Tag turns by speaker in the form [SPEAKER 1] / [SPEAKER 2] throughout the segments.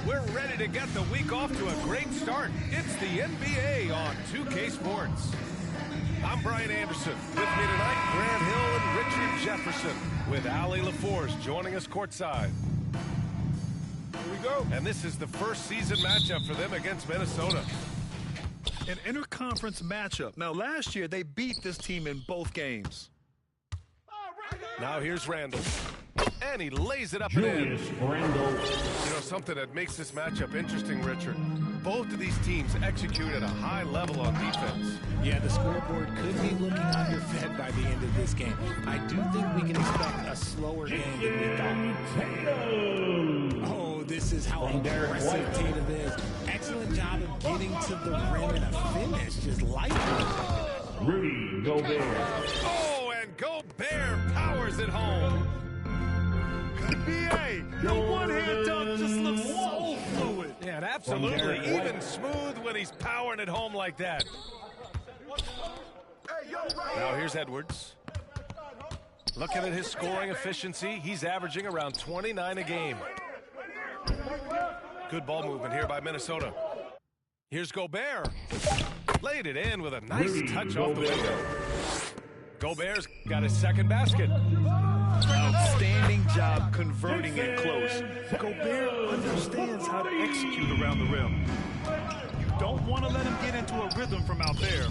[SPEAKER 1] We're ready to get the week off to a great start. It's the NBA on 2K Sports. I'm Brian Anderson. With me tonight, Grant Hill and Richard Jefferson, with Allie LaForce joining us courtside. Here we go. And this is the first season matchup for them against Minnesota.
[SPEAKER 2] An interconference matchup. Now, last year, they beat this team in both games.
[SPEAKER 1] Now here's Randall. And he lays it up and in.
[SPEAKER 3] Randall.
[SPEAKER 1] You know, something that makes this matchup interesting, Richard. Both of these teams execute at a high level on defense.
[SPEAKER 4] Yeah, the scoreboard could be looking underfed by the end of this game. I do think we can expect a slower game than we thought. Oh, this is how aggressive Tatum is. Excellent job of getting to the rim and a finish. Just lightning.
[SPEAKER 3] Rudy Gobert.
[SPEAKER 1] Oh, and Gobert powers it home.
[SPEAKER 2] BA, the one-hand dunk just looks so fluid.
[SPEAKER 1] Yeah, and absolutely even smooth when he's powering it home like that. Now here's Edwards. Looking at his scoring efficiency, he's averaging around 29 a game. Good ball movement here by Minnesota. Here's Gobert. Laid it in with a nice touch off the window. Gobert's got his second basket.
[SPEAKER 2] Outstanding job converting it close. Gobert understands how to execute around the rim. You don't want to let him get into a rhythm from out there.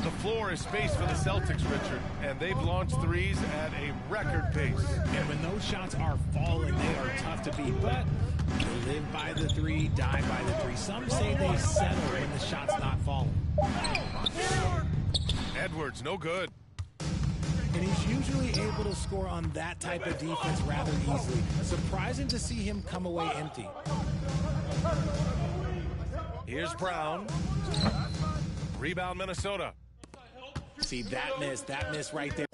[SPEAKER 1] The floor is spaced for the Celtics, Richard, and they've launched threes at a record pace.
[SPEAKER 4] And when those shots are falling, they are tough to beat. But they live by the three, die by the three. Some say they settle when the shot's not falling.
[SPEAKER 1] Edwards, no good.
[SPEAKER 4] And he's usually able to score on that type of defense rather easily. Surprising to see him come away empty.
[SPEAKER 1] Here's Brown. Rebound, Minnesota.
[SPEAKER 4] See, that miss right there.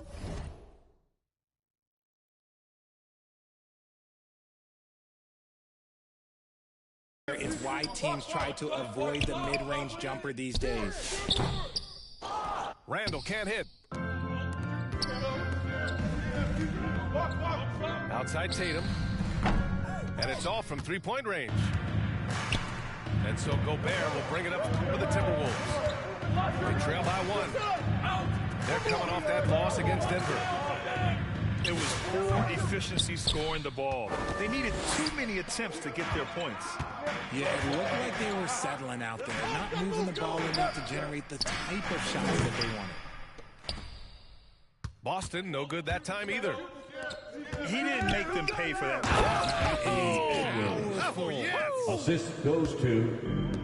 [SPEAKER 4] It's why teams try to avoid the mid-range jumper these days.
[SPEAKER 1] Randall can't hit. Outside Tatum. And it's all from three-point range. And so Gobert will bring it up for the Timberwolves. They trail by one. They're coming off that loss against Denver.
[SPEAKER 2] It was poor efficiency scoring the ball. They needed too many attempts to get their points.
[SPEAKER 4] Yeah, it looked like they were settling out there, not moving the ball enough to generate the type of shots that they wanted.
[SPEAKER 1] Boston, no good that time either.
[SPEAKER 2] He didn't make them pay for that.
[SPEAKER 1] Oh, yes.
[SPEAKER 3] Assist goes to.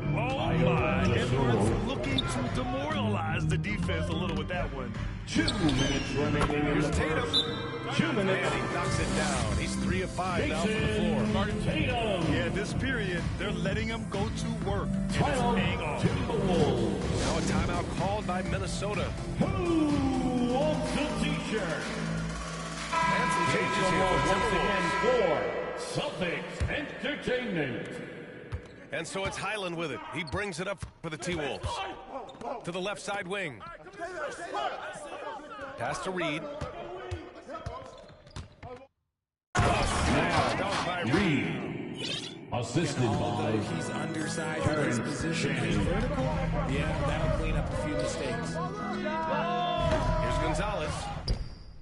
[SPEAKER 2] Oh, my. Edwards looking to demoralize the defense a little with that one.
[SPEAKER 3] 2 minutes remaining in the
[SPEAKER 1] Tatum.
[SPEAKER 3] first. 2 minutes.
[SPEAKER 1] And he knocks it down. He's 3 of 5 now from the floor.
[SPEAKER 3] Tatum.
[SPEAKER 2] Yeah, this period, they're letting him go to work. And it's paying off.
[SPEAKER 3] Timberwolves.
[SPEAKER 1] Now a timeout called by Minnesota.
[SPEAKER 3] Who wants a t-shirt?
[SPEAKER 1] And some changes here for
[SPEAKER 3] Once
[SPEAKER 1] Timberwolves.
[SPEAKER 3] again for Celtics Entertainment.
[SPEAKER 1] And so it's Highland with it. He brings it up for the T-Wolves. To the left side wing. Pass to Reed.
[SPEAKER 3] Now,
[SPEAKER 1] By
[SPEAKER 3] Reed. Assisted
[SPEAKER 4] Although
[SPEAKER 3] by
[SPEAKER 4] he's undersized in his position and vertical, yeah, that'll clean up a few mistakes.
[SPEAKER 1] Here's Gonzalez.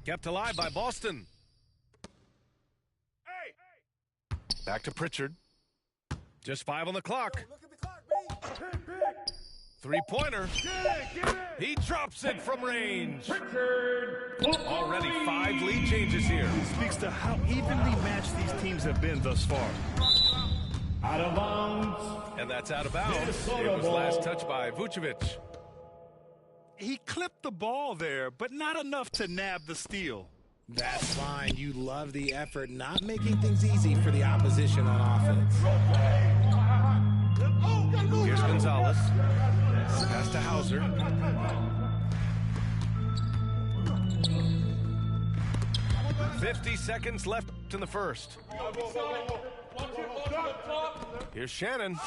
[SPEAKER 1] Kept alive by Boston. Back to Pritchard. Just 5 on the clock. Three-pointer. He drops it from range. Already 5 lead changes here.
[SPEAKER 2] Speaks to how evenly matched these teams have been thus far.
[SPEAKER 3] out of bounds.
[SPEAKER 1] And that's out of bounds. It was last touched by Vucevic.
[SPEAKER 2] He clipped the ball there, but not enough to nab the steal.
[SPEAKER 4] That's fine. You love the effort, not making things easy for the opposition on offense.
[SPEAKER 1] Here's Gonzalez. Pass to Hauser. $50 left in the first. Here's Shannon.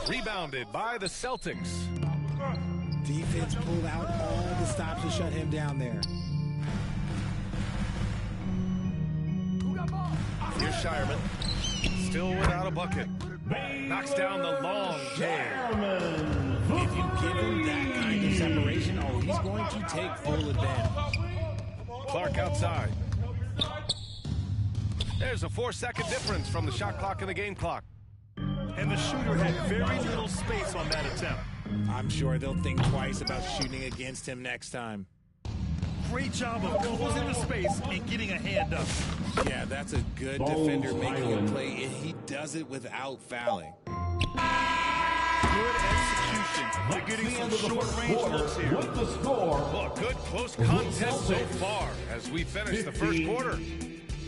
[SPEAKER 1] Rebounded by the Celtics.
[SPEAKER 4] Defense pulled out all the stops to shut him down there.
[SPEAKER 1] Here's Shireman. Still without a bucket. Knocks down the long tear.
[SPEAKER 4] If you give him that kind of separation, oh, he's going to take full advantage.
[SPEAKER 1] Clark outside. There's a 4-second difference from the shot clock and the game clock.
[SPEAKER 2] And the shooter had very little space on that attempt.
[SPEAKER 4] I'm sure they'll think twice about shooting against him next time.
[SPEAKER 2] Great job of closing the space and getting a hand up.
[SPEAKER 4] Yeah, that's a good defender making a play, and he does it without fouling.
[SPEAKER 2] Good execution. They're getting some short-range looks here.
[SPEAKER 3] With the score,
[SPEAKER 1] Well, good close contest so far as we finish the first quarter.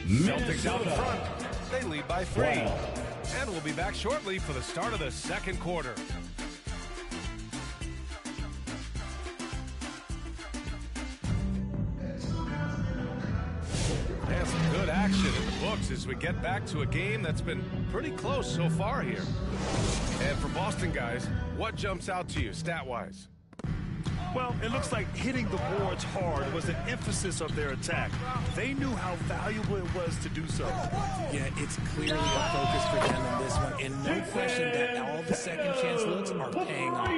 [SPEAKER 1] Celtics out front. They lead by 3. And we'll be back shortly for the start of the second quarter. And some good action in the books as we get back to a game that's been pretty close so far here. And for Boston guys, what jumps out to you stat-wise?
[SPEAKER 2] Well, it looks like hitting the boards hard was an emphasis of their attack. They knew how valuable it was to do so.
[SPEAKER 4] Yeah, it's clearly a focus for them in this one, and no question that all the second chance looks are paying off.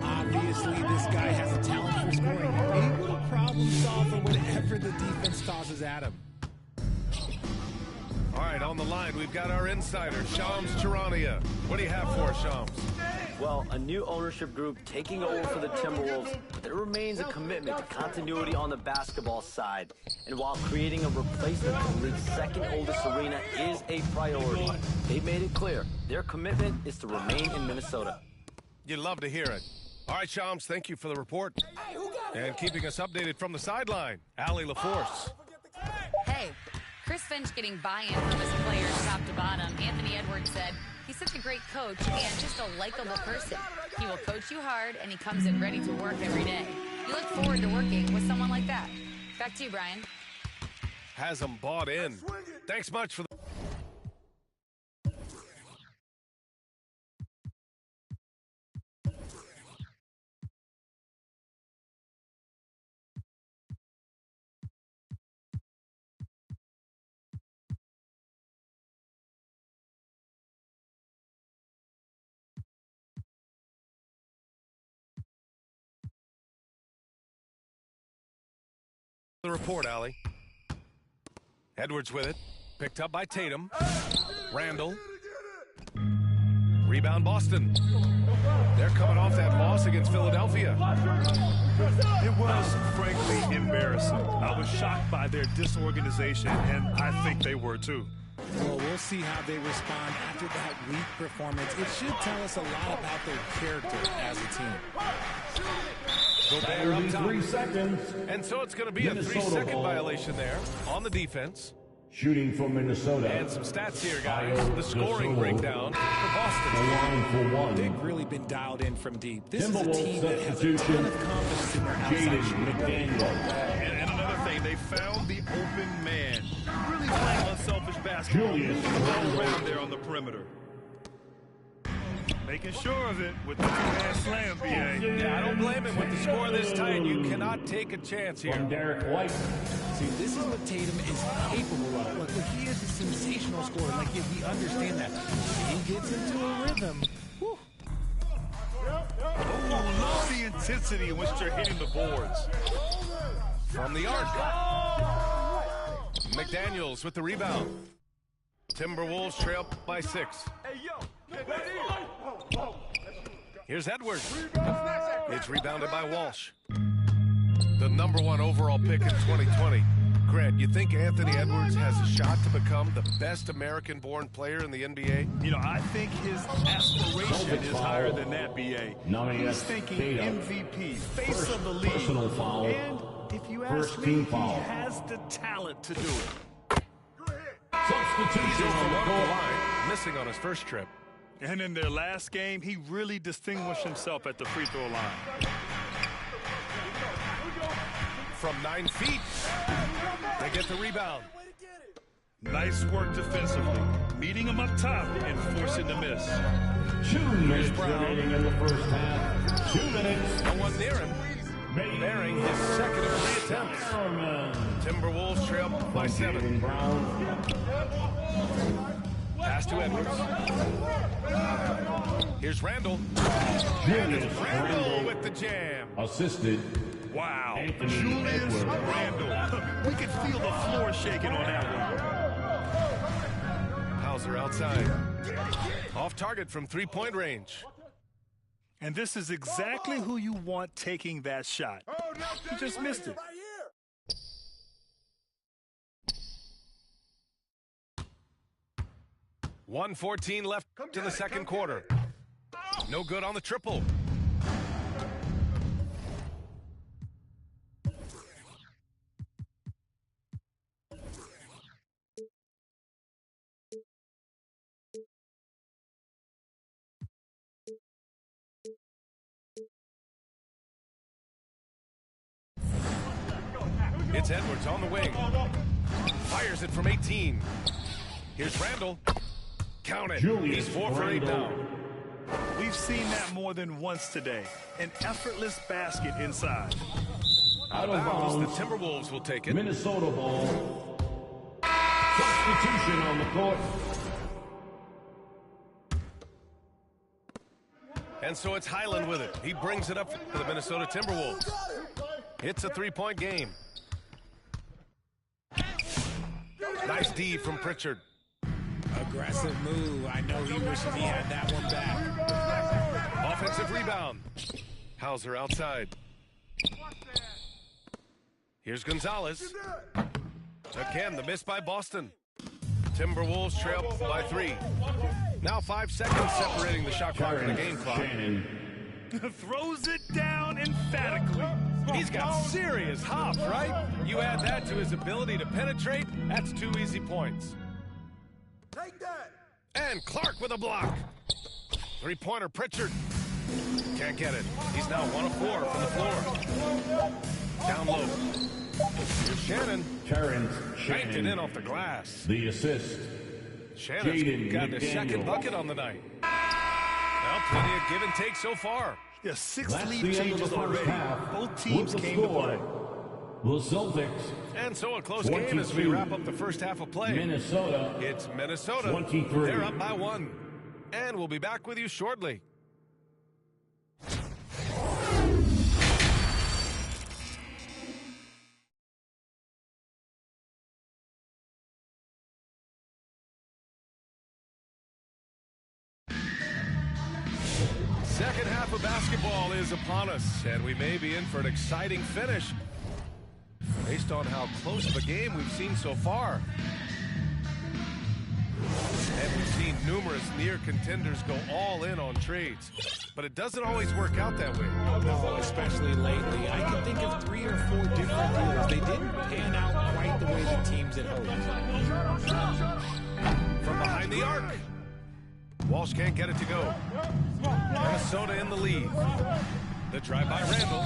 [SPEAKER 4] Obviously, this guy has a talent for scoring. He will problem solve for whatever the defense tosses at him.
[SPEAKER 1] All right, on the line, we've got our insider, sharpsh00ter43. What do you have for us, Shams?
[SPEAKER 5] Well, a new ownership group taking over for the Timberwolves, but there remains a commitment to continuity on the basketball side. And while creating a replacement for the league's second oldest arena is a priority, they've made it clear their commitment is to remain in Minnesota.
[SPEAKER 1] You'd love to hear it. All right, Shams, thank you for the report. And keeping us updated from the sideline, Allie LaForce.
[SPEAKER 6] Hey, Chris Finch getting buy-in from his players top to bottom. Anthony Edwards said, he's such a great coach and just a likable person. He will coach you hard, and he comes in ready to work every day. You look forward to working with someone like that. Back to you, Brian.
[SPEAKER 1] Has them bought in. Thanks much for the... The report, Allie. Edwards with it. Picked up by Tatum. Randall. Rebound Boston. They're coming off that loss against Philadelphia.
[SPEAKER 2] It was, frankly, embarrassing. I was shocked by their disorganization, and I think they were too.
[SPEAKER 4] Well, we'll see how they respond after that weak performance. It should tell us a lot about their character as a team.
[SPEAKER 1] Gobert up top.
[SPEAKER 3] 3 seconds.
[SPEAKER 1] And so it's going to be a 3-second violation there on the defense.
[SPEAKER 3] Shooting for Minnesota.
[SPEAKER 1] And some stats here, guys. The scoring breakdown for
[SPEAKER 3] The
[SPEAKER 1] Boston.
[SPEAKER 3] line for 1.
[SPEAKER 4] They've really been dialed in from deep. This is a
[SPEAKER 3] Timberwolves
[SPEAKER 4] team that has a ton of confidence in their outside
[SPEAKER 3] Jaden
[SPEAKER 4] shooting.
[SPEAKER 3] McDaniel.
[SPEAKER 2] And another thing, they found the open man. Really playing unselfish basketball.
[SPEAKER 3] Julius
[SPEAKER 2] All
[SPEAKER 3] Randle.
[SPEAKER 2] around there on the perimeter. Making sure of it with the two-man slam, BA.
[SPEAKER 1] Yeah, I don't blame him with the score this tight. You cannot take a chance
[SPEAKER 3] From
[SPEAKER 1] here.
[SPEAKER 3] Derek White.
[SPEAKER 4] See, this is what Tatum is capable of. Look, he is a sensational scorer. Like, if we understand that, he gets into a rhythm. Whew.
[SPEAKER 2] Oh, love the intensity in which they're hitting the boards.
[SPEAKER 1] From the arc. McDaniels with the rebound. Timberwolves trail by 6. Here's Edwards. It's rebounded by Walsh. The #1 overall pick in 2020. Grant, you think Anthony Edwards has a shot to become the best American-born player in the NBA?
[SPEAKER 2] You know, I think his aspiration is higher than that, BA. He's thinking MVP, face of the league.
[SPEAKER 3] Personal foul.
[SPEAKER 2] And if you ask
[SPEAKER 3] First
[SPEAKER 2] me,
[SPEAKER 3] team
[SPEAKER 2] he
[SPEAKER 3] foul.
[SPEAKER 2] has the talent to do it.
[SPEAKER 3] Substitution on the
[SPEAKER 1] Goal
[SPEAKER 3] goal
[SPEAKER 1] line, missing on his first trip.
[SPEAKER 2] And in their last game, he really distinguished himself at the free throw line.
[SPEAKER 1] From 9 feet, they get the rebound.
[SPEAKER 2] Nice work defensively, meeting him up top and forcing the miss.
[SPEAKER 3] 2 minutes
[SPEAKER 1] Brown.
[SPEAKER 3] remaining in the first half. 2 minutes.
[SPEAKER 1] No one near him, bearing his second of 3 attempts.
[SPEAKER 3] Merriman.
[SPEAKER 1] Timberwolves trail by 7.
[SPEAKER 3] Brown.
[SPEAKER 1] pass to Edwards. Here's Randall. And it's Randall with the jam.
[SPEAKER 3] Assisted.
[SPEAKER 2] Wow.
[SPEAKER 3] Anthony
[SPEAKER 2] Julius
[SPEAKER 3] Edwards.
[SPEAKER 2] Randall. We could feel the floor shaking on that one.
[SPEAKER 1] Hauser outside. Off target from three-point range.
[SPEAKER 2] And this is exactly who you want taking that shot. He just missed it.
[SPEAKER 1] 1:14 left in the second quarter. No good on the triple. It's Edwards on the wing. Fires it from 18. Here's Randall. Count it. He's 4 for 8 now.
[SPEAKER 2] We've seen that more than once today. An effortless basket inside.
[SPEAKER 1] Out of bounds, the Timberwolves will take it.
[SPEAKER 3] Minnesota ball. Substitution on the court.
[SPEAKER 1] And so it's Highland with it. He brings it up for the Minnesota Timberwolves. It's a three-point game. Nice D from Pritchard.
[SPEAKER 4] Aggressive move. I know he wishes he had that one back.
[SPEAKER 1] Offensive rebound. Hauser outside. Here's Gonzalez. Again, the miss by Boston. Timberwolves trail by 3. Now 5 seconds separating the shot clock and the game clock.
[SPEAKER 2] Throws it down emphatically.
[SPEAKER 1] He's got serious hop, right? You add that to his ability to penetrate, that's 2 easy points.
[SPEAKER 7] Take that.
[SPEAKER 1] And Clark with a block. Three-pointer Pritchard. Can't get it. He's now 1 of 4 from the floor. Down low. Here's Shannon.
[SPEAKER 3] Terrence
[SPEAKER 1] Banked it in off the glass.
[SPEAKER 3] The assist.
[SPEAKER 1] Shannon's got his second bucket on the night. Well, plenty of give and take so far.
[SPEAKER 2] Yeah, 6
[SPEAKER 3] That's
[SPEAKER 2] lead
[SPEAKER 3] the end of
[SPEAKER 2] changes
[SPEAKER 3] the first
[SPEAKER 2] already.
[SPEAKER 3] half.
[SPEAKER 2] Both teams
[SPEAKER 3] With the
[SPEAKER 2] came to
[SPEAKER 3] score,
[SPEAKER 2] play.
[SPEAKER 3] The Celtics.
[SPEAKER 1] And so a close game as we wrap up the first half of play.
[SPEAKER 3] Minnesota.
[SPEAKER 1] It's Minnesota.
[SPEAKER 3] 23.
[SPEAKER 1] They're up by 1. And we'll be back with you shortly. Second half of basketball is upon us, and we may be in for an exciting finish based on how close of a game we've seen so far. And we've seen numerous near contenders go all in on trades, but it doesn't always work out that way.
[SPEAKER 4] No, especially lately. I can think of 3 or 4 different deals. They didn't pan out quite the way the teams had hoped.
[SPEAKER 1] From behind the arc. Walsh can't get it to go. Minnesota in the lead. The drive by Randall.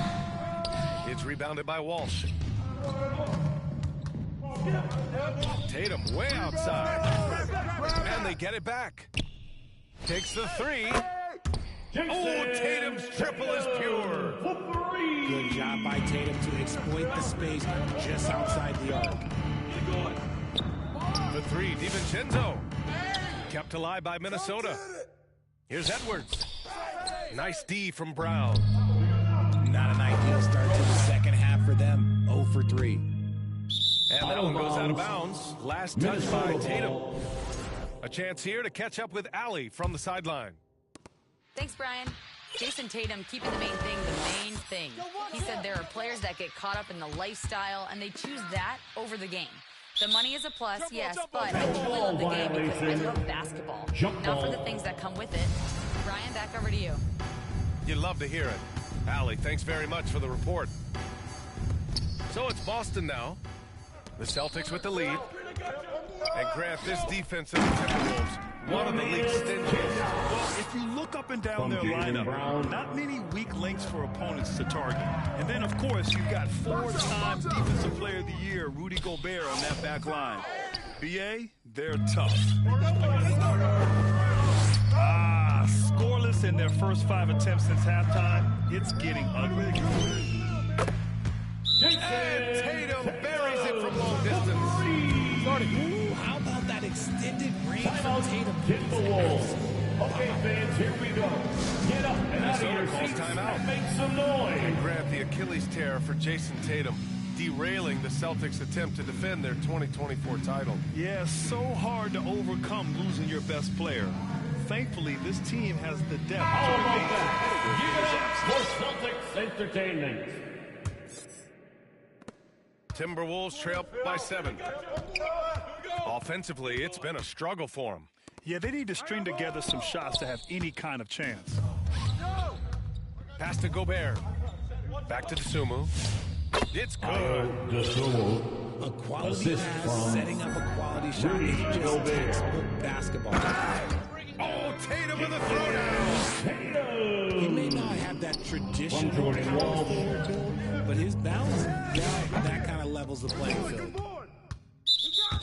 [SPEAKER 1] It's rebounded by Walsh. Tatum way outside. And they get it back. Takes the 3. Oh, Tatum's triple is pure.
[SPEAKER 4] Good job by Tatum to exploit the space just outside the arc.
[SPEAKER 1] The 3, DiVincenzo. Kept alive by Minnesota. Here's Edwards. Nice D from Brown.
[SPEAKER 4] Not an ideal start to the second half for them. 0 for 3.
[SPEAKER 1] And that one goes out of bounds. Last touch by Tatum. A chance here to catch up with Allie from the sideline.
[SPEAKER 6] Thanks, Brian. Jason Tatum keeping the main thing. He said there are players that get caught up in the lifestyle, and they choose that over the game. The money is a plus, yes, but I truly love the game because I love basketball. Not for the things that come with it. Brian, back over to you.
[SPEAKER 1] You'd love to hear it. Allie, thanks very much for the report. So it's Boston now. The Celtics with the lead. And Grant, this defense of the Timberwolves, one of the league's stingiest.
[SPEAKER 2] Well, if you look up and down their lineup, not many weak links for opponents to target. And then, of course, you've got 4-time Defensive Player of the Year, Rudy Gobert, on that back line. BA, they're tough. Scoreless in their first 5 attempts since halftime. It's getting ugly.
[SPEAKER 1] And Tatum buries it from long distance.
[SPEAKER 4] Ooh, how about that extended extended range from Tatum.
[SPEAKER 3] Timberwolves. Okay, fans, here we go. Get up and out of
[SPEAKER 1] Minnesota
[SPEAKER 3] your
[SPEAKER 1] calls
[SPEAKER 3] seats
[SPEAKER 1] timeout.
[SPEAKER 3] and make some noise.
[SPEAKER 1] And grant the Achilles tear for Jason Tatum, derailing the Celtics' attempt to defend their 2024 title.
[SPEAKER 2] Yeah, so hard to overcome losing your best player. Thankfully, this team has the depth
[SPEAKER 3] How
[SPEAKER 2] to
[SPEAKER 3] about
[SPEAKER 2] remain
[SPEAKER 3] that? Give it up for Celtics Entertainment.
[SPEAKER 1] Timberwolves trail by 7. Offensively, it's been a struggle for them.
[SPEAKER 2] Yeah, they need to string together some shots to have any kind of chance.
[SPEAKER 1] Pass to Gobert. Back to Dosunmu. It's good.
[SPEAKER 3] Dosunmu.
[SPEAKER 4] A quality
[SPEAKER 3] Assist
[SPEAKER 4] pass,
[SPEAKER 3] from
[SPEAKER 4] setting up a quality shot.
[SPEAKER 3] Rudy
[SPEAKER 4] It's just
[SPEAKER 3] Gobert.
[SPEAKER 4] textbook basketball.
[SPEAKER 1] Oh, Tatum with a throwdown.
[SPEAKER 4] He may not have that traditional
[SPEAKER 3] Jordan
[SPEAKER 4] power
[SPEAKER 3] Wall.
[SPEAKER 4] forward build, but his balance, that kind of levels the playing field.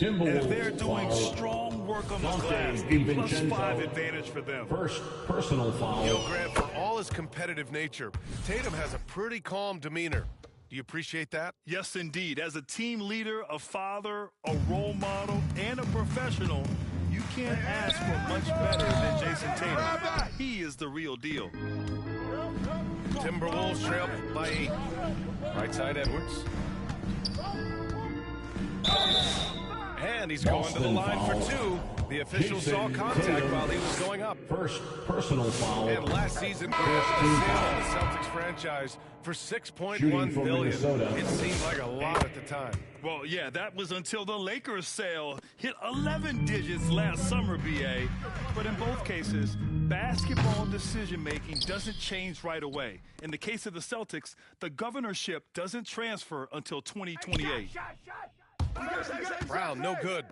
[SPEAKER 2] And
[SPEAKER 3] Timberwolves.
[SPEAKER 2] they're doing
[SPEAKER 3] foul.
[SPEAKER 2] strong work on the
[SPEAKER 3] Dante
[SPEAKER 2] glass.
[SPEAKER 3] DiVincenzo.
[SPEAKER 2] +5 advantage for them.
[SPEAKER 3] First personal foul.
[SPEAKER 1] Yo, Grant, for all his competitive nature, Tatum has a pretty calm demeanor. Do you appreciate that?
[SPEAKER 2] Yes, indeed. As a team leader, a father, a role model, and a professional, you can't ask for much better than Jason Tatum. He is the real deal.
[SPEAKER 1] Timberwolves trail by 8. Right side, Edwards. And he's going to the
[SPEAKER 3] Boston
[SPEAKER 1] line
[SPEAKER 3] foul.
[SPEAKER 1] for 2. The official saw
[SPEAKER 3] Jason
[SPEAKER 1] contact
[SPEAKER 3] Tatum.
[SPEAKER 1] while he was going up.
[SPEAKER 3] First personal foul.
[SPEAKER 1] And last season, Grant, the sale of the Celtics franchise for $6.1
[SPEAKER 3] Shooting for
[SPEAKER 1] billion.
[SPEAKER 3] Minnesota.
[SPEAKER 1] It seemed like a lot at the time.
[SPEAKER 2] Well, yeah, that was until the Lakers sale hit 11 digits last summer, BA. But in both cases, basketball decision-making doesn't change right away. In the case of the Celtics, the governorship doesn't transfer until 2028.
[SPEAKER 1] Brown, no good.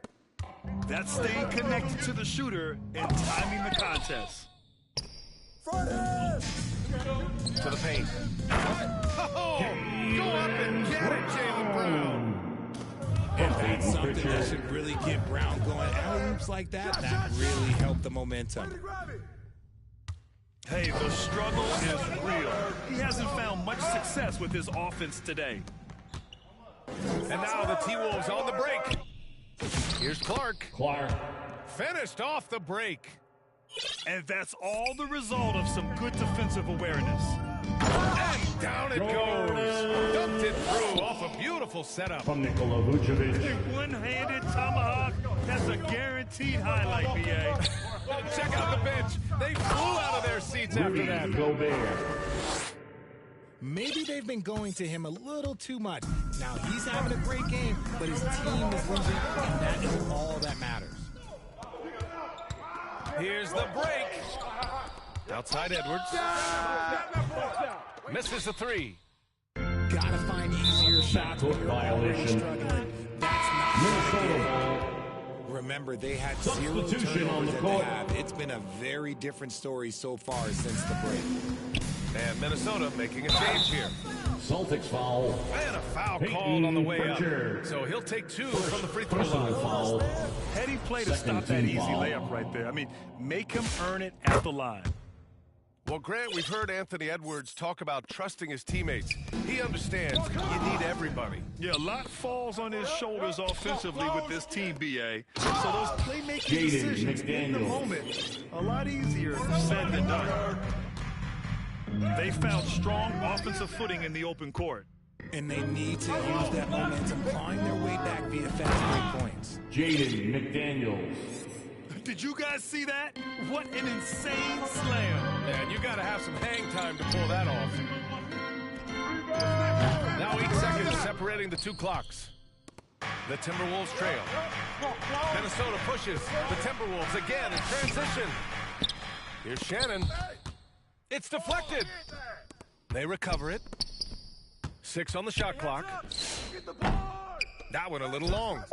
[SPEAKER 2] That's staying connected to the shooter and timing the contest.
[SPEAKER 1] To the paint. Oh, go up and get it, Jaylen Brown.
[SPEAKER 4] And that's something that should really get Brown going. Alley-oops like that really help the momentum.
[SPEAKER 2] Hey, the struggle is real. He hasn't found much success with his offense today.
[SPEAKER 1] And now the T-Wolves on the break. Here's Clark. Finished off the break.
[SPEAKER 2] And that's all the result of some good defensive awareness.
[SPEAKER 1] And down it goes. Dumped it through off a beautiful setup.
[SPEAKER 3] From Nikola Vucevic.
[SPEAKER 2] A one-handed tomahawk, that's a guaranteed highlight, BA.
[SPEAKER 1] Check out the bench. They flew out of their seats after
[SPEAKER 3] Rudy
[SPEAKER 1] that.
[SPEAKER 3] Gobert.
[SPEAKER 4] Maybe they've been going to him a little too much. Now, he's having a great game, but his team is losing, and that is all that matters.
[SPEAKER 1] Here's the break. Outside Edwards. Misses the 3.
[SPEAKER 4] Gotta find easier shots when you're already
[SPEAKER 3] Violation.
[SPEAKER 4] struggling. That's not
[SPEAKER 3] Minnesota ball.
[SPEAKER 4] Remember, they had 0
[SPEAKER 3] Substitution on
[SPEAKER 4] turnovers
[SPEAKER 3] the
[SPEAKER 4] at
[SPEAKER 3] court.
[SPEAKER 4] the half. It's been a very different story so far since the break.
[SPEAKER 1] And Minnesota making a change here.
[SPEAKER 3] Celtics foul.
[SPEAKER 1] And a foul
[SPEAKER 3] Peyton
[SPEAKER 1] called on the way
[SPEAKER 3] Pritchard.
[SPEAKER 1] up. So he'll take 2 from the free throw
[SPEAKER 3] Personal
[SPEAKER 1] line.
[SPEAKER 3] foul.
[SPEAKER 2] Heady play to
[SPEAKER 3] Second
[SPEAKER 2] stop that
[SPEAKER 3] team
[SPEAKER 2] easy
[SPEAKER 3] foul.
[SPEAKER 2] layup right there. I mean, make him earn it at the line.
[SPEAKER 1] Well, Grant, we've heard Anthony Edwards talk about trusting his teammates. He understands you need everybody.
[SPEAKER 2] Yeah, a lot falls on his shoulders offensively with this team, BA. So those playmaking
[SPEAKER 3] Jaden
[SPEAKER 2] decisions in the
[SPEAKER 3] McDaniels.
[SPEAKER 2] moment, a lot easier said than done. They found strong offensive footing in the open court.
[SPEAKER 4] And they need to use that momentum, clawing their way back via fast break points.
[SPEAKER 3] Jaden McDaniels.
[SPEAKER 2] Did you guys see that? What an insane slam.
[SPEAKER 1] And you got to have some hang time to pull that off. Now 8 seconds separating the 2 clocks. The Timberwolves trail. Minnesota pushes. The Timberwolves again in transition. Here's Shannon. It's deflected. They recover it. 6 on the shot clock. That one a little long.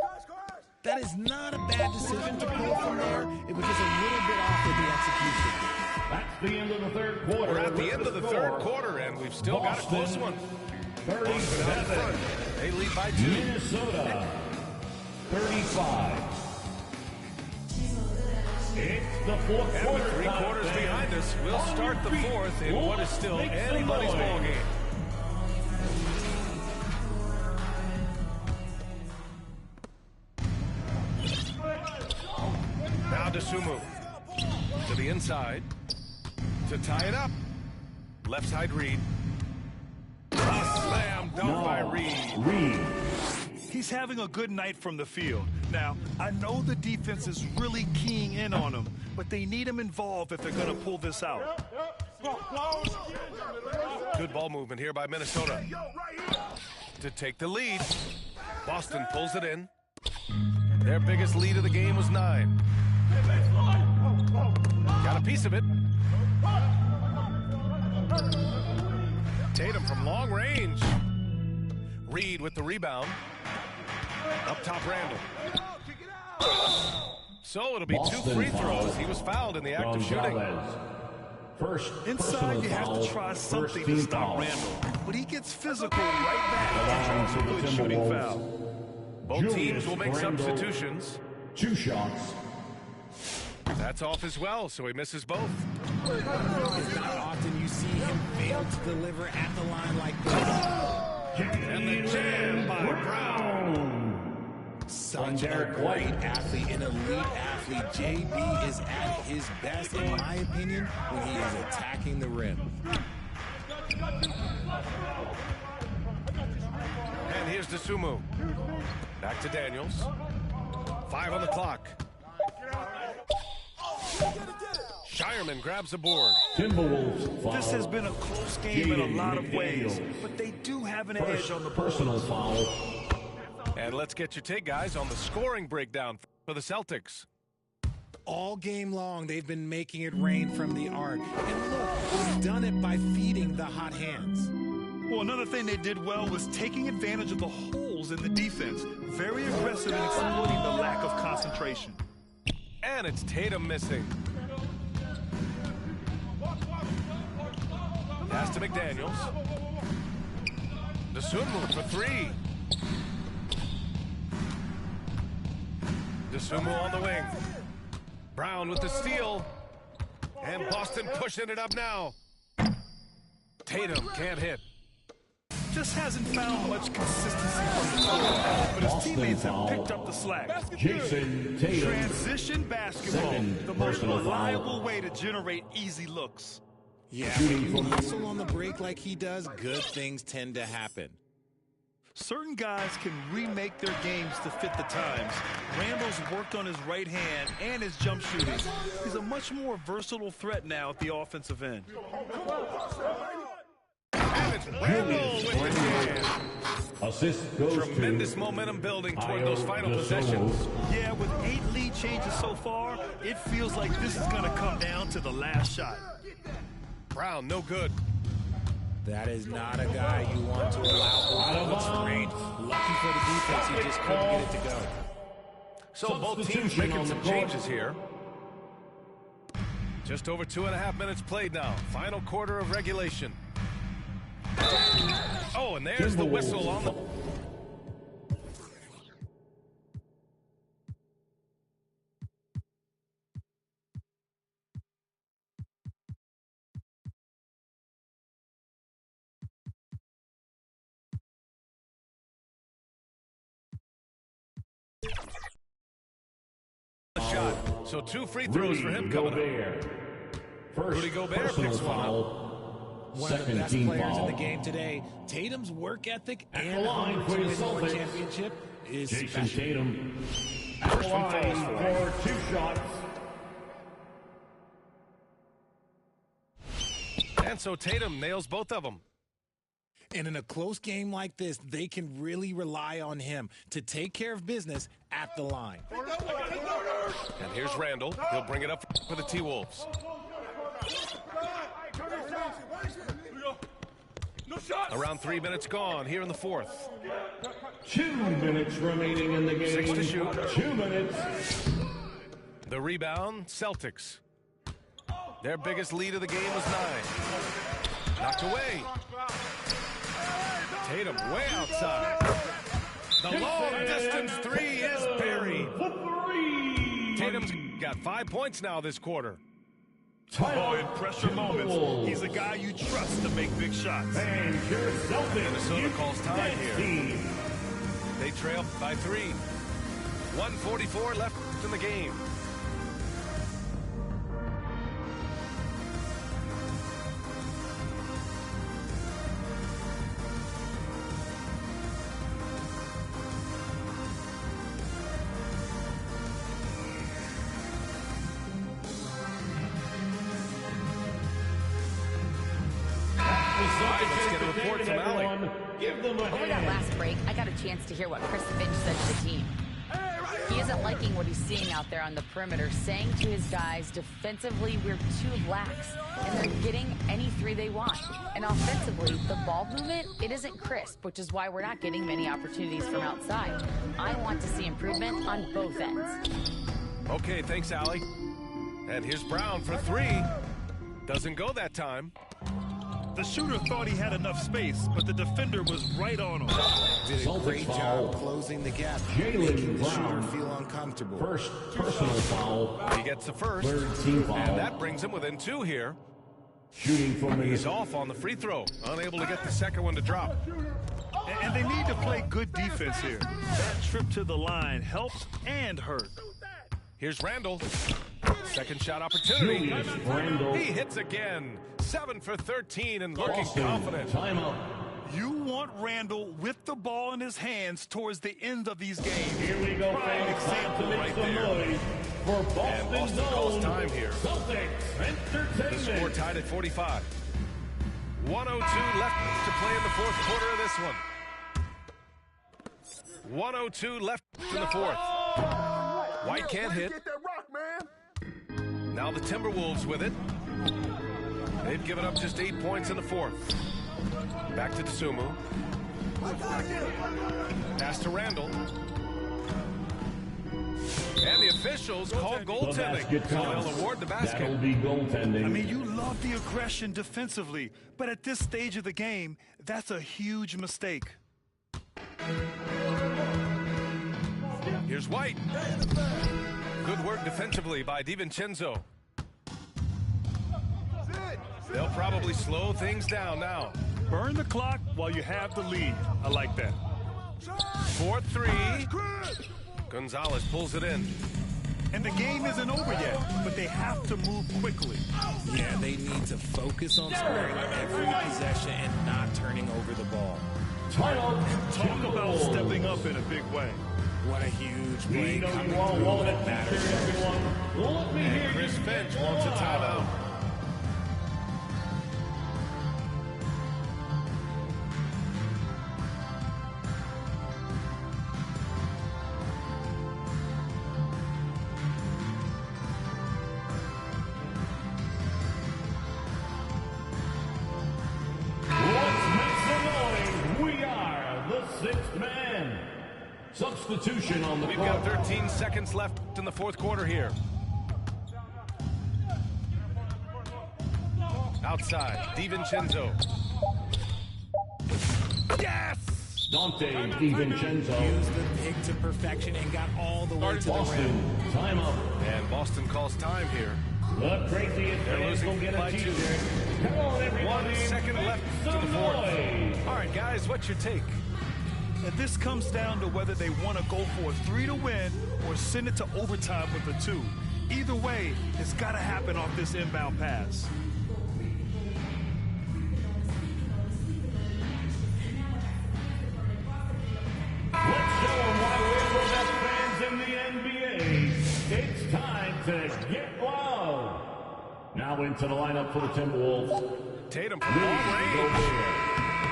[SPEAKER 4] That is not a bad decision to pull from there. It was just a little bit off with the execution.
[SPEAKER 3] That's the end of the third quarter.
[SPEAKER 1] We're at the end of the third quarter, and we've still got a close one. Boston out in
[SPEAKER 3] 37.
[SPEAKER 1] front. They lead by 2.
[SPEAKER 3] Minnesota 35. It's the fourth
[SPEAKER 1] And
[SPEAKER 3] quarter.
[SPEAKER 1] with 3 quarters behind us, we'll start the 4th in what is still anybody's ballgame. side to tie it up. Left side Reed. A slam dunk by Reed.
[SPEAKER 2] He's having a good night from the field. Now, I know the defense is really keying in on him, but they need him involved if they're going to pull this out.
[SPEAKER 1] Good ball movement here by Minnesota to take the lead. Boston pulls it in. Their biggest lead of the game was 9. Got a piece of it. Tatum from long range. Reed with the rebound. Up top, Randall. So it'll be
[SPEAKER 3] Boston
[SPEAKER 1] 2 free
[SPEAKER 3] foul.
[SPEAKER 1] throws. He was fouled in the act of shooting.
[SPEAKER 3] First
[SPEAKER 2] Inside, you have to try something to stop Randall, but he gets physical right back to draw a good shooting foul.
[SPEAKER 1] Both teams will make substitutions.
[SPEAKER 3] 2 shots.
[SPEAKER 1] That's off as well, so he misses both.
[SPEAKER 4] It's not often you see him fail to deliver at the line like this.
[SPEAKER 1] And the jam by Brown.
[SPEAKER 4] Such a great athlete, an elite athlete. JB is at his best, in my opinion, when he is attacking the rim.
[SPEAKER 1] And here's Dosunmu. Back to Daniels. 5 on the clock. Shireman grabs the board.
[SPEAKER 3] Timberwolves foul.
[SPEAKER 2] This has been a close game in a lot of ways, but they do have an edge on the
[SPEAKER 3] personal foul.
[SPEAKER 1] And let's get your take, guys, on the scoring breakdown for the Celtics.
[SPEAKER 4] All game long, they've been making it rain from the arc. And look, he's done it by feeding the hot hands.
[SPEAKER 2] Well, another thing they did well was taking advantage of the holes in the defense. Very aggressive in exploiting the lack of concentration.
[SPEAKER 1] And it's Tatum missing. Pass to McDaniels. Dosunmu for 3. Dosunmu on the wing. Brown with the steal. And Boston pushing it up now. Tatum can't hit.
[SPEAKER 2] Just hasn't found much consistency from the top, but his teammates have picked up the slack.
[SPEAKER 3] Jason Tatum.
[SPEAKER 2] Transition basketball, the most reliable way to generate easy looks.
[SPEAKER 4] Yeah, when you hustle on the break like he does, good things tend to happen.
[SPEAKER 2] Certain guys can remake their games to fit the times. Randall's worked on his right hand and his jump shooting. He's a much more versatile threat now at the offensive end.
[SPEAKER 1] And it's Randall with the jam.
[SPEAKER 3] Assist goes
[SPEAKER 1] Tremendous
[SPEAKER 3] to
[SPEAKER 1] momentum building toward those final possessions.
[SPEAKER 2] Yeah, with 8 lead changes so far, it feels like this is going to come down to the last shot.
[SPEAKER 1] Brown, no good.
[SPEAKER 4] That is not a guy you want to allow over the range. Lucky for the defense, he just couldn't get it to go.
[SPEAKER 1] So both teams making some changes here. Just over 2.5 minutes played now. Final quarter of regulation. Oh, and there's the whistle on the... shot. So 2 free throws for him coming up. Rudy Gobert picks one up.
[SPEAKER 4] One of the best players in the game today. Tatum's work ethic and hunger to win more championship is
[SPEAKER 3] Jason
[SPEAKER 4] special.
[SPEAKER 3] Tatum.
[SPEAKER 1] First one falls for him.
[SPEAKER 3] 2 shots.
[SPEAKER 1] And so Tatum nails both of them.
[SPEAKER 4] And in a close game like this, they can really rely on him to take care of business at the line.
[SPEAKER 1] And here's Randall. He'll bring it up for the T-Wolves. Around 3 minutes gone here in the fourth.
[SPEAKER 3] 2 minutes remaining in the game.
[SPEAKER 1] 6 to shoot.
[SPEAKER 3] 2 minutes.
[SPEAKER 1] The rebound, Celtics. Their biggest lead of the game was 9. Knocked away. Tatum way outside. The long distance 3 is buried. Tatum's got 5 points now this quarter.
[SPEAKER 2] Oh, in pressure moments, he's a guy you trust to make big shots.
[SPEAKER 3] And your Celtics.
[SPEAKER 1] Minnesota calls time here. They trail by 3. 1:44 left in the game. Let's get a report from Allie.
[SPEAKER 3] Give them a
[SPEAKER 6] Over that last break, I got a chance to hear what Chris Finch said to the team. He isn't liking what he's seeing out there on the perimeter, saying to his guys, defensively, we're too lax, and they're getting any three they want. And offensively, the ball movement, it isn't crisp, which is why we're not getting many opportunities from outside. I want to see improvement on both ends.
[SPEAKER 1] Okay, thanks, Allie. And here's Brown for three. Doesn't go that time.
[SPEAKER 2] The shooter thought he had enough space, but the defender was right on him.
[SPEAKER 4] Did a great job closing the gap, making the shooter feel uncomfortable.
[SPEAKER 3] First personal foul.
[SPEAKER 1] He gets the first,
[SPEAKER 3] Third team foul.
[SPEAKER 1] and that brings him within two here.
[SPEAKER 3] Shooting from
[SPEAKER 1] He's off on the free throw, unable to get the second one to drop.
[SPEAKER 2] And they need to play good defense here. That trip to the line helps and hurt.
[SPEAKER 1] Here's Randall. Second shot opportunity.
[SPEAKER 3] Julius Randle.
[SPEAKER 1] He hits again. 7 for 13 and looking
[SPEAKER 3] Boston,
[SPEAKER 1] confident.
[SPEAKER 3] timeout.
[SPEAKER 2] You want Randall with the ball in his hands towards the end of these games.
[SPEAKER 3] Here we go,
[SPEAKER 2] Prime
[SPEAKER 3] fans. Time to
[SPEAKER 2] example
[SPEAKER 3] make
[SPEAKER 2] right
[SPEAKER 3] some
[SPEAKER 2] there.
[SPEAKER 3] noise for
[SPEAKER 1] And
[SPEAKER 3] Boston
[SPEAKER 1] Boston calls
[SPEAKER 3] Zone.
[SPEAKER 1] time here.
[SPEAKER 3] Celtics
[SPEAKER 1] The
[SPEAKER 3] Entertainment.
[SPEAKER 1] score tied at 45. 102 left to play in the fourth quarter of this one. 102 left in the fourth. White can't hit.
[SPEAKER 7] Get that rock, man.
[SPEAKER 1] Now the Timberwolves with it. They've given up just 8 points in the fourth. Back to Tsumu. Pass to Randall. And the officials call
[SPEAKER 3] The
[SPEAKER 1] goaltending.
[SPEAKER 3] basket
[SPEAKER 1] So
[SPEAKER 3] counts.
[SPEAKER 1] they'll award the
[SPEAKER 3] That'll
[SPEAKER 1] basket.
[SPEAKER 3] be goaltending.
[SPEAKER 2] I mean, you love the aggression defensively, but at this stage of the game, that's a huge mistake.
[SPEAKER 1] Here's White. Good work defensively by DiVincenzo. They'll probably slow things down now.
[SPEAKER 2] Burn the clock while you have the lead. I like that.
[SPEAKER 1] 4-3. Gonzalez pulls it in.
[SPEAKER 2] And the game isn't over yet, but they have to move quickly.
[SPEAKER 4] Yeah, they need to focus on scoring every possession and not turning over the ball.
[SPEAKER 3] Timeout.
[SPEAKER 2] Talk about stepping up in a big way.
[SPEAKER 4] What a huge
[SPEAKER 3] We
[SPEAKER 4] play
[SPEAKER 3] know
[SPEAKER 4] coming
[SPEAKER 3] you all
[SPEAKER 4] through
[SPEAKER 3] want
[SPEAKER 4] that
[SPEAKER 3] it,
[SPEAKER 4] matters.
[SPEAKER 3] everyone. Let me hear
[SPEAKER 1] Chris
[SPEAKER 3] you.
[SPEAKER 1] Finch wants a timeout.
[SPEAKER 3] Let's make some noise. We are the sixth man. Substitution on the
[SPEAKER 1] We've
[SPEAKER 3] court.
[SPEAKER 1] got 13 seconds left in the fourth quarter here. Outside, DiVincenzo. Yes!
[SPEAKER 3] Dante DiVincenzo.
[SPEAKER 4] Used the pick to perfection and got all the way to the rim.
[SPEAKER 3] Boston, timeout.
[SPEAKER 1] And Boston calls time here.
[SPEAKER 3] The craziest
[SPEAKER 1] They're
[SPEAKER 3] fans
[SPEAKER 1] losing
[SPEAKER 3] will get
[SPEAKER 1] by
[SPEAKER 3] a
[SPEAKER 1] 2.
[SPEAKER 3] t-shirt. Come on, everybody.
[SPEAKER 1] 1 second
[SPEAKER 3] Make
[SPEAKER 1] left to
[SPEAKER 3] some
[SPEAKER 1] the fourth.
[SPEAKER 3] noise.
[SPEAKER 1] All right, guys, what's your take?
[SPEAKER 2] And this comes down to whether they want to go for a 3 to win or send it to overtime with a 2. Either way, it's got to happen off this inbound pass.
[SPEAKER 3] Let's show them why we're the best fans in the NBA. It's time to get loud. Now into the lineup for the Timberwolves.
[SPEAKER 1] Tatum from
[SPEAKER 3] Rudy
[SPEAKER 1] long range.
[SPEAKER 3] Gobert.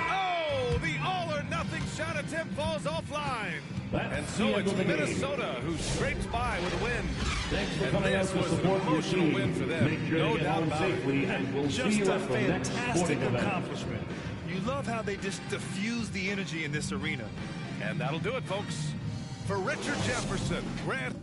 [SPEAKER 1] Oh, the all-or-nothing shot attempt falls offline.
[SPEAKER 3] That's
[SPEAKER 1] And so
[SPEAKER 3] the end
[SPEAKER 1] it's
[SPEAKER 3] of the game.
[SPEAKER 1] Minnesota who scrapes by with a win.
[SPEAKER 3] Thanks for
[SPEAKER 1] And
[SPEAKER 3] coming out
[SPEAKER 1] this
[SPEAKER 3] to
[SPEAKER 1] was an
[SPEAKER 3] support your
[SPEAKER 1] emotional
[SPEAKER 3] team.
[SPEAKER 1] win for them.
[SPEAKER 3] Make sure
[SPEAKER 1] No
[SPEAKER 3] to get
[SPEAKER 1] doubt
[SPEAKER 3] home
[SPEAKER 1] about it.
[SPEAKER 3] safely, and we'll see
[SPEAKER 2] Just
[SPEAKER 3] you
[SPEAKER 2] a
[SPEAKER 3] at the next
[SPEAKER 2] fantastic
[SPEAKER 3] sporting event.
[SPEAKER 2] accomplishment. You love how they just diffuse the energy in this arena.
[SPEAKER 1] And that'll do it, folks. For Richard Jefferson, Grant